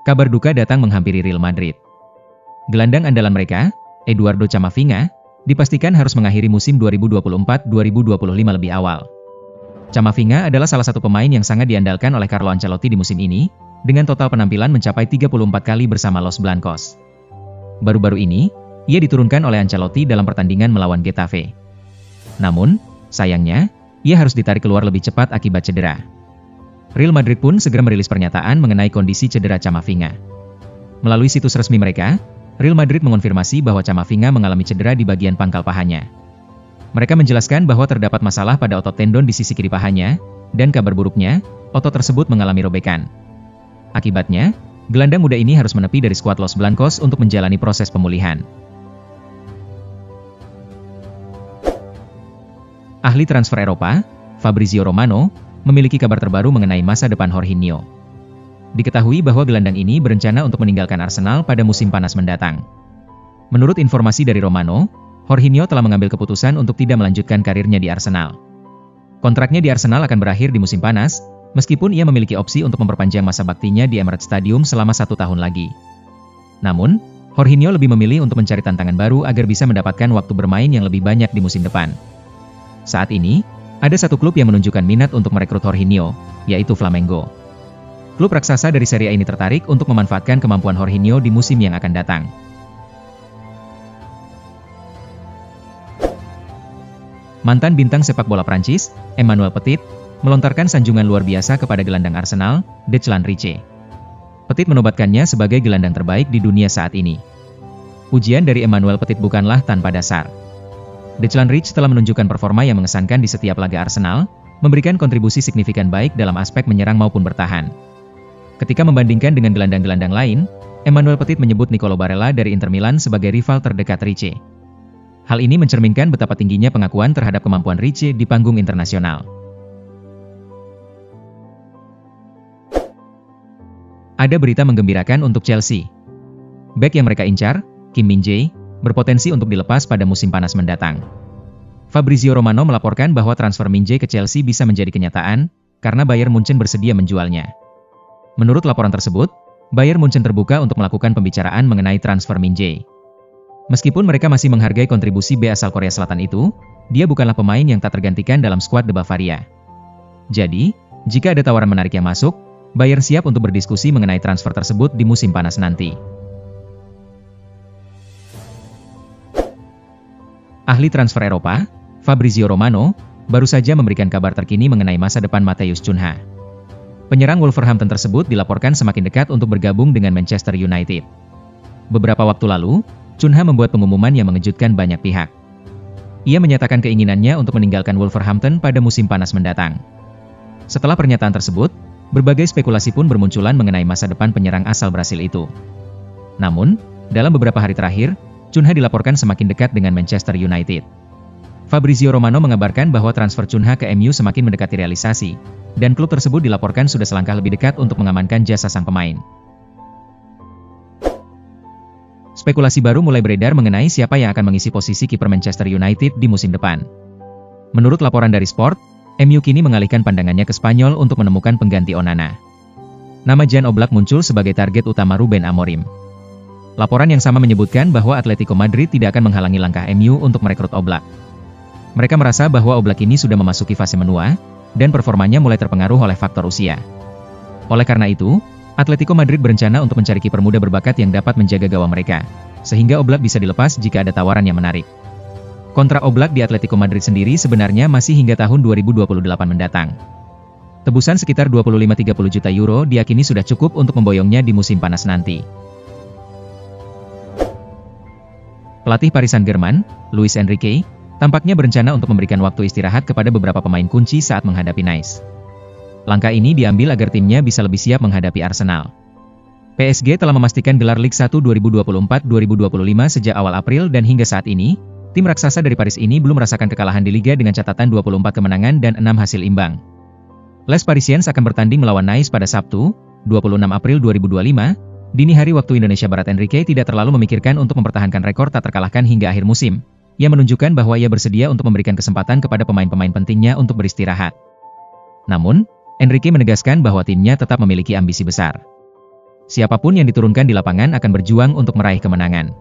kabar duka datang menghampiri Real Madrid. Gelandang andalan mereka, Eduardo Camavinga, dipastikan harus mengakhiri musim 2024-2025 lebih awal. Camavinga adalah salah satu pemain yang sangat diandalkan oleh Carlo Ancelotti di musim ini, dengan total penampilan mencapai 34 kali bersama Los Blancos. Baru-baru ini, ia diturunkan oleh Ancelotti dalam pertandingan melawan Getafe. Namun, sayangnya, ia harus ditarik keluar lebih cepat akibat cedera. Real Madrid pun segera merilis pernyataan mengenai kondisi cedera Camavinga. Melalui situs resmi mereka, Real Madrid mengonfirmasi bahwa Camavinga mengalami cedera di bagian pangkal pahanya. Mereka menjelaskan bahwa terdapat masalah pada otot tendon di sisi kiri pahanya, dan kabar buruknya, otot tersebut mengalami robekan. Akibatnya, gelandang muda ini harus menepi dari skuad Los Blancos untuk menjalani proses pemulihan. Ahli transfer Eropa, Fabrizio Romano, memiliki kabar terbaru mengenai masa depan Jorginho. Diketahui bahwa gelandang ini berencana untuk meninggalkan Arsenal pada musim panas mendatang. Menurut informasi dari Romano, Jorginho telah mengambil keputusan untuk tidak melanjutkan karirnya di Arsenal. Kontraknya di Arsenal akan berakhir di musim panas, meskipun ia memiliki opsi untuk memperpanjang masa baktinya di Emirates Stadium selama 1 tahun lagi. Namun, Jorginho lebih memilih untuk mencari tantangan baru agar bisa mendapatkan waktu bermain yang lebih banyak di musim depan. Saat ini, ada satu klub yang menunjukkan minat untuk merekrut Jorginho, yaitu Flamengo. Klub raksasa dari Serie A ini tertarik untuk memanfaatkan kemampuan Jorginho di musim yang akan datang. Mantan bintang sepak bola Prancis, Emmanuel Petit, melontarkan sanjungan luar biasa kepada gelandang Arsenal, Declan Rice. Petit menobatkannya sebagai gelandang terbaik di dunia saat ini. Pujian dari Emmanuel Petit bukanlah tanpa dasar. Declan Rice telah menunjukkan performa yang mengesankan di setiap laga Arsenal, memberikan kontribusi signifikan baik dalam aspek menyerang maupun bertahan. Ketika membandingkan dengan gelandang-gelandang lain, Emmanuel Petit menyebut Nicolo Barella dari Inter Milan sebagai rival terdekat Rice. Hal ini mencerminkan betapa tingginya pengakuan terhadap kemampuan Rice di panggung internasional. Ada berita menggembirakan untuk Chelsea. Bek yang mereka incar, Kim Min-jae, berpotensi untuk dilepas pada musim panas mendatang. Fabrizio Romano melaporkan bahwa transfer Min-jae ke Chelsea bisa menjadi kenyataan, karena Bayern Munchen bersedia menjualnya. Menurut laporan tersebut, Bayern Munchen terbuka untuk melakukan pembicaraan mengenai transfer Min-jae. Meskipun mereka masih menghargai kontribusi B asal Korea Selatan itu, dia bukanlah pemain yang tak tergantikan dalam skuad The Bavaria. Jadi, jika ada tawaran menarik yang masuk, Bayern siap untuk berdiskusi mengenai transfer tersebut di musim panas nanti. Ahli transfer Eropa, Fabrizio Romano, baru saja memberikan kabar terkini mengenai masa depan Matheus Cunha. Penyerang Wolverhampton tersebut dilaporkan semakin dekat untuk bergabung dengan Manchester United. Beberapa waktu lalu, Cunha membuat pengumuman yang mengejutkan banyak pihak. Ia menyatakan keinginannya untuk meninggalkan Wolverhampton pada musim panas mendatang. Setelah pernyataan tersebut, berbagai spekulasi pun bermunculan mengenai masa depan penyerang asal Brasil itu. Namun, dalam beberapa hari terakhir, Cunha dilaporkan semakin dekat dengan Manchester United. Fabrizio Romano mengabarkan bahwa transfer Cunha ke MU semakin mendekati realisasi, dan klub tersebut dilaporkan sudah selangkah lebih dekat untuk mengamankan jasa sang pemain. Spekulasi baru mulai beredar mengenai siapa yang akan mengisi posisi kiper Manchester United di musim depan. Menurut laporan dari Sport, MU kini mengalihkan pandangannya ke Spanyol untuk menemukan pengganti Onana. Nama Jan Oblak muncul sebagai target utama Ruben Amorim. Laporan yang sama menyebutkan bahwa Atletico Madrid tidak akan menghalangi langkah MU untuk merekrut Oblak. Mereka merasa bahwa Oblak ini sudah memasuki fase menua, dan performanya mulai terpengaruh oleh faktor usia. Oleh karena itu, Atletico Madrid berencana untuk mencari kiper muda berbakat yang dapat menjaga gawang mereka, sehingga Oblak bisa dilepas jika ada tawaran yang menarik. Kontrak Oblak di Atletico Madrid sendiri sebenarnya masih hingga tahun 2028 mendatang. Tebusan sekitar 25-30 juta euro diyakini sudah cukup untuk memboyongnya di musim panas nanti. Pelatih Paris Saint-Germain, Luis Enrique, tampaknya berencana untuk memberikan waktu istirahat kepada beberapa pemain kunci saat menghadapi Nice. Langkah ini diambil agar timnya bisa lebih siap menghadapi Arsenal. PSG telah memastikan gelar Ligue 1 2024-2025 sejak awal April dan hingga saat ini, tim raksasa dari Paris ini belum merasakan kekalahan di Liga dengan catatan 24 kemenangan dan 6 hasil imbang. Les Parisiens akan bertanding melawan Nice pada Sabtu, 26 April 2025, dini hari waktu Indonesia Barat. Enrique tidak terlalu memikirkan untuk mempertahankan rekor tak terkalahkan hingga akhir musim. Ia menunjukkan bahwa ia bersedia untuk memberikan kesempatan kepada pemain-pemain pentingnya untuk beristirahat. Namun, Enrique menegaskan bahwa timnya tetap memiliki ambisi besar. siapapun yang diturunkan di lapangan akan berjuang untuk meraih kemenangan.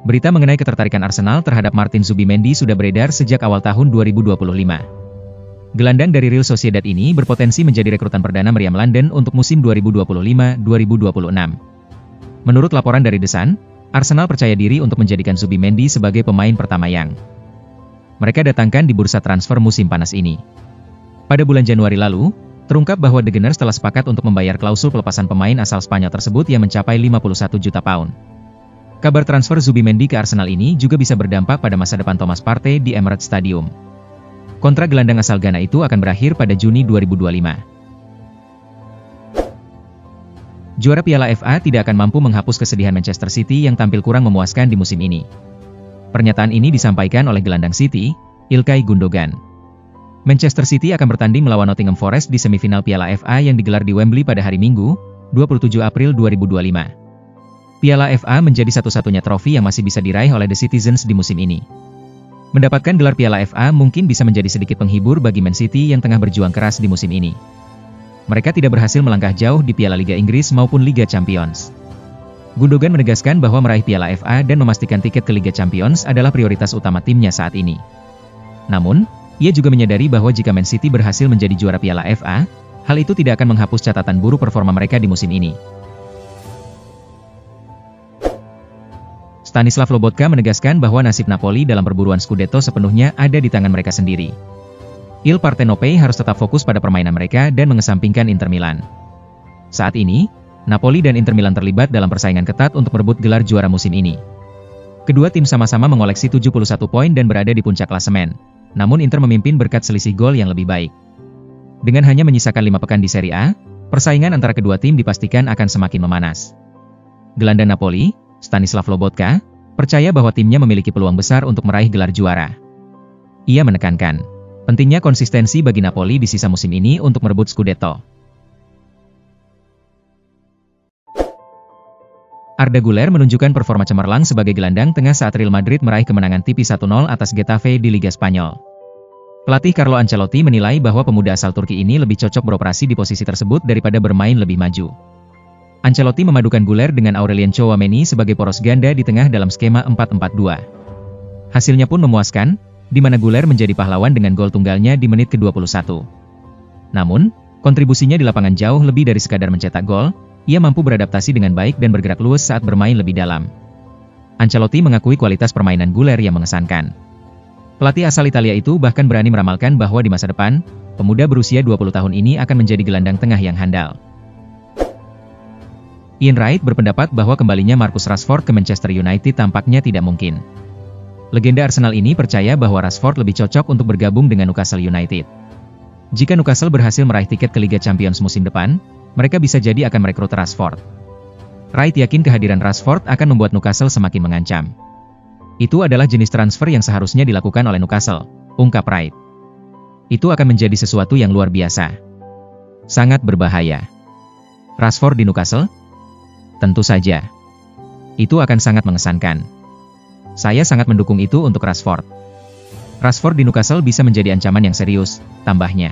Berita mengenai ketertarikan Arsenal terhadap Martin Zubimendi sudah beredar sejak awal tahun 2025. Gelandang dari Real Sociedad ini berpotensi menjadi rekrutan perdana meriam London untuk musim 2025-2026. Menurut laporan dari The Sun, Arsenal percaya diri untuk menjadikan Zubimendi sebagai pemain pertama yang mereka datangkan di bursa transfer musim panas ini. Pada bulan Januari lalu, terungkap bahwa The Gunners telah sepakat untuk membayar klausul pelepasan pemain asal Spanyol tersebut yang mencapai 51 juta pound. Kabar transfer Zubimendi ke Arsenal ini juga bisa berdampak pada masa depan Thomas Partey di Emirates Stadium. Kontrak gelandang asal Ghana itu akan berakhir pada Juni 2025. Juara Piala FA tidak akan mampu menghapus kesedihan Manchester City yang tampil kurang memuaskan di musim ini. Pernyataan ini disampaikan oleh gelandang City, Ilkay Gundogan. Manchester City akan bertanding melawan Nottingham Forest di semifinal Piala FA yang digelar di Wembley pada hari Minggu, 27 April 2025. Piala FA menjadi satu-satunya trofi yang masih bisa diraih oleh The Citizens di musim ini. Mendapatkan gelar Piala FA mungkin bisa menjadi sedikit penghibur bagi Man City yang tengah berjuang keras di musim ini. Mereka tidak berhasil melangkah jauh di Piala Liga Inggris maupun Liga Champions. Gundogan menegaskan bahwa meraih Piala FA dan memastikan tiket ke Liga Champions adalah prioritas utama timnya saat ini. Namun, ia juga menyadari bahwa jika Man City berhasil menjadi juara Piala FA, hal itu tidak akan menghapus catatan buruk performa mereka di musim ini. Stanislav Lobotka menegaskan bahwa nasib Napoli dalam perburuan Scudetto sepenuhnya ada di tangan mereka sendiri. Il Partenope harus tetap fokus pada permainan mereka dan mengesampingkan Inter Milan. Saat ini, Napoli dan Inter Milan terlibat dalam persaingan ketat untuk merebut gelar juara musim ini. Kedua tim sama-sama mengoleksi 71 poin dan berada di puncak klasemen, namun Inter memimpin berkat selisih gol yang lebih baik. Dengan hanya menyisakan 5 pekan di Serie A, persaingan antara kedua tim dipastikan akan semakin memanas. Gelandang Napoli, Stanislav Lobotka, percaya bahwa timnya memiliki peluang besar untuk meraih gelar juara. Ia menekankan, pentingnya konsistensi bagi Napoli di sisa musim ini untuk merebut Scudetto. Arda Güler menunjukkan performa cemerlang sebagai gelandang tengah saat Real Madrid meraih kemenangan tipis 1-0 atas Getafe di Liga Spanyol. Pelatih Carlo Ancelotti menilai bahwa pemuda asal Turki ini lebih cocok beroperasi di posisi tersebut daripada bermain lebih maju. Ancelotti memadukan Güler dengan Aurelien Tchouaméni sebagai poros ganda di tengah dalam skema 4-4-2. Hasilnya pun memuaskan, di mana Güler menjadi pahlawan dengan gol tunggalnya di menit ke-21. Namun, kontribusinya di lapangan jauh lebih dari sekadar mencetak gol, ia mampu beradaptasi dengan baik dan bergerak luas saat bermain lebih dalam. Ancelotti mengakui kualitas permainan Güler yang mengesankan. Pelatih asal Italia itu bahkan berani meramalkan bahwa di masa depan, pemuda berusia 20 tahun ini akan menjadi gelandang tengah yang handal. Ian Wright berpendapat bahwa kembalinya Marcus Rashford ke Manchester United tampaknya tidak mungkin. Legenda Arsenal ini percaya bahwa Rashford lebih cocok untuk bergabung dengan Newcastle United. Jika Newcastle berhasil meraih tiket ke Liga Champions musim depan, mereka bisa jadi akan merekrut Rashford. Wright yakin kehadiran Rashford akan membuat Newcastle semakin mengancam. Itu adalah jenis transfer yang seharusnya dilakukan oleh Newcastle, ungkap Wright. Itu akan menjadi sesuatu yang luar biasa. Sangat berbahaya. Rashford di Newcastle? Tentu saja. Itu akan sangat mengesankan. Saya sangat mendukung itu untuk Rashford. Rashford di Newcastle bisa menjadi ancaman yang serius, tambahnya.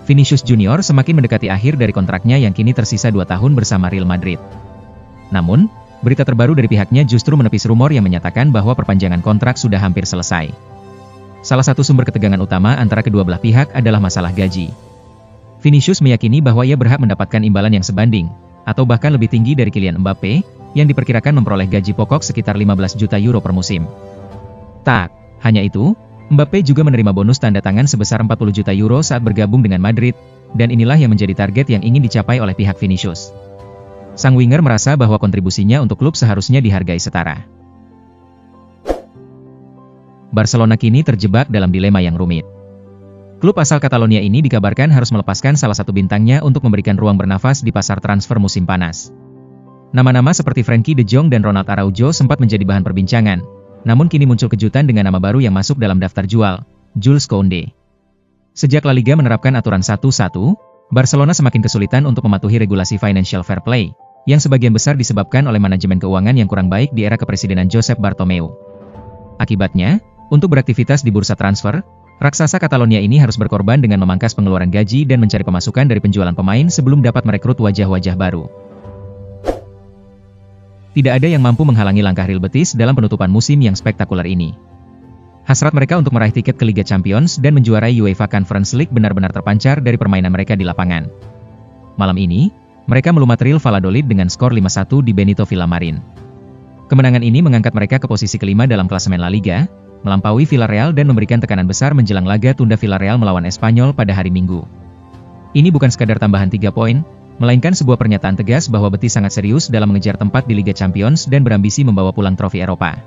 Vinicius Junior semakin mendekati akhir dari kontraknya yang kini tersisa 2 tahun bersama Real Madrid. Namun, berita terbaru dari pihaknya justru menepis rumor yang menyatakan bahwa perpanjangan kontrak sudah hampir selesai. Salah satu sumber ketegangan utama antara kedua belah pihak adalah masalah gaji. Vinicius meyakini bahwa ia berhak mendapatkan imbalan yang sebanding, atau bahkan lebih tinggi dari Kylian Mbappe, yang diperkirakan memperoleh gaji pokok sekitar 15 juta euro per musim. Tak hanya itu, Mbappe juga menerima bonus tanda tangan sebesar 40 juta euro saat bergabung dengan Madrid, dan inilah yang menjadi target yang ingin dicapai oleh pihak Vinicius. Sang winger merasa bahwa kontribusinya untuk klub seharusnya dihargai setara. Barcelona kini terjebak dalam dilema yang rumit. Klub asal Catalonia ini dikabarkan harus melepaskan salah satu bintangnya untuk memberikan ruang bernafas di pasar transfer musim panas. Nama-nama seperti Frenkie de Jong dan Ronald Araujo sempat menjadi bahan perbincangan, namun kini muncul kejutan dengan nama baru yang masuk dalam daftar jual, Jules Koundé. Sejak La Liga menerapkan aturan 1-1, Barcelona semakin kesulitan untuk mematuhi regulasi financial fair play, yang sebagian besar disebabkan oleh manajemen keuangan yang kurang baik di era kepresidenan Josep Bartomeu. Akibatnya, untuk beraktivitas di bursa transfer, Raksasa Catalonia ini harus berkorban dengan memangkas pengeluaran gaji dan mencari pemasukan dari penjualan pemain sebelum dapat merekrut wajah-wajah baru. Tidak ada yang mampu menghalangi langkah Real Betis dalam penutupan musim yang spektakuler ini. Hasrat mereka untuk meraih tiket ke Liga Champions dan menjuarai UEFA Conference League benar-benar terpancar dari permainan mereka di lapangan. Malam ini, mereka melumat Real Valladolid dengan skor 5-1 di Benito Villamarín. Kemenangan ini mengangkat mereka ke posisi kelima dalam klasemen La Liga, melampaui Villarreal dan memberikan tekanan besar menjelang laga tunda Villarreal melawan Espanyol pada hari Minggu. Ini bukan sekadar tambahan 3 poin, melainkan sebuah pernyataan tegas bahwa Betis sangat serius dalam mengejar tempat di Liga Champions dan berambisi membawa pulang trofi Eropa.